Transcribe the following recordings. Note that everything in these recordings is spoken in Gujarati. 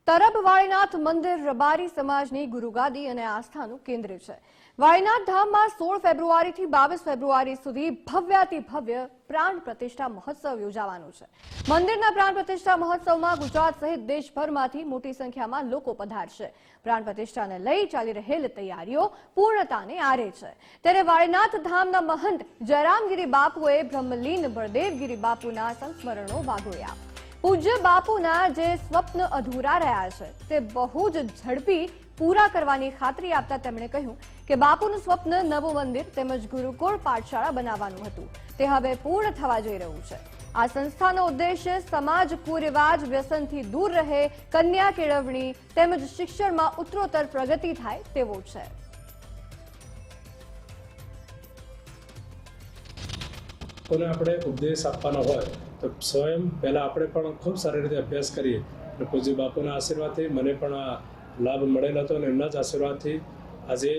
તરબ વાળીનાથ મંદિર રબારી સમાજની ગુરુગાદી અને આસ્થાનું કેન્દ્ર છે। વાળીનાથ ધામમાં 16 ફેબ્રુઆરીથી 22 ફેબ્રુઆરી સુધી ભવ્યાતિ ભવ્ય પ્રાણ પ્રતિષ્ઠા મહોત્સવ યોજાવાનો છે। મંદિરના પ્રાણ પ્રતિષ્ઠા મહોત્સવમાં ગુજરાત સહિત દેશભરમાંથી મોટી સંખ્યામાં લોકો પધારશે। પ્રાણ પ્રતિષ્ઠાને લઈ ચાલી રહેલ તૈયારીઓ પૂર્ણતાને આરે છે। ત્યારે વાળીનાથ ધામના મહંત જયરામગીરી બાપુએ બ્રહ્મલીન બળદેવગીરી બાપુના સંસ્મરણો વાગોળ્યા। પૂજ્ય બાપુના જે સ્વપ્ન અધૂરા રહ્યા છે તે બહુ જ ઝડપી પૂરા કરવાની ખાતરી આપતા તેમણે કહ્યું કે બાપુનું સ્વપ્ન નવું મંદિર તેમજ ગુરુકુળ પાઠશાળા બનાવવાનું હતું, તે હવે પૂર્ણ થવા જઈ રહ્યું છે। આ સંસ્થાનો ઉદ્દેશ્ય સમાજ કુરિવાજ વ્યસનથી દૂર રહે, કન્યા કેળવણી તેમજ શિક્ષણમાં ઉત્તરોત્તર પ્રગતિ થાય તેવો છે। કોને આપણે ઉપદેશ આપવાનો હોય તો સ્વયં પહેલાં આપણે પણ ખૂબ સારી રીતે અભ્યાસ કરીએ અને પૂજ્ય બાપુના આશીર્વાદથી મને પણ આ લાભ મળેલો હતો અને એમના જ આશીર્વાદથી આજે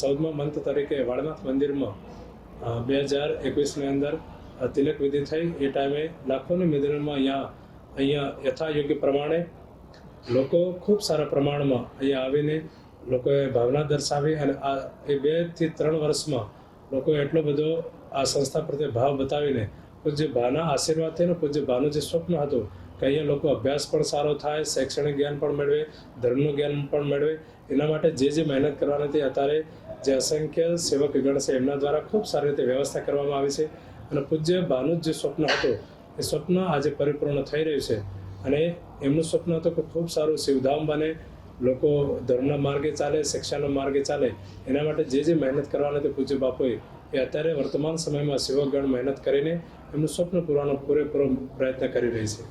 14મા મંથ તરીકે વાળીનાથ મંદિરમાં 2021ની અંદર તિલક વિધિ થઈ। એ ટાઈમે લાખોની મેદનીમાં અહીંયા યથાયોગ્ય પ્રમાણે લોકો ખૂબ સારા પ્રમાણમાં અહીંયા આવીને લોકોએ ભાવના દર્શાવી અને આ એ 2 થી 3 વર્ષમાં લોકોએ એટલો બધો આ સંસ્થા પ્રત્યે ભાવ બતાવીને પૂજ્ય બાના આશીર્વાદથી અને પૂજ્ય બાનું જે સ્વપ્ન હતું કે અહીંયા લોકો અભ્યાસ પણ સારો થાય, શૈક્ષણિક જ્ઞાન પણ મેળવે, ધર્મનું જ્ઞાન પણ મેળવે, એના માટે જે મહેનત કરવાની હતી અત્યારે જે અસંખ્ય સેવકગણ છે એમના દ્વારા ખૂબ સારી રીતે વ્યવસ્થા કરવામાં આવી છે અને પૂજ્ય બાનું જે સ્વપ્ન હતું એ સ્વપ્ન આજે પરિપૂર્ણ થઈ રહ્યું છે। અને એમનું સ્વપ્ન હતું કે ખૂબ સારું શિવધામ બને, લોકો ધર્મના માર્ગે ચાલે, શિક્ષાના માર્ગે ચાલે, એના માટે જે મહેનત કરવાની હતી પૂજ્ય બાપુએ એ અત્યારે વર્તમાન સમયમાં સેવકગણ મહેનત કરીને એમનું સ્વપ્ન પૂરવાનો પૂરેપૂરો પ્રયત્ન કરી રહી છે।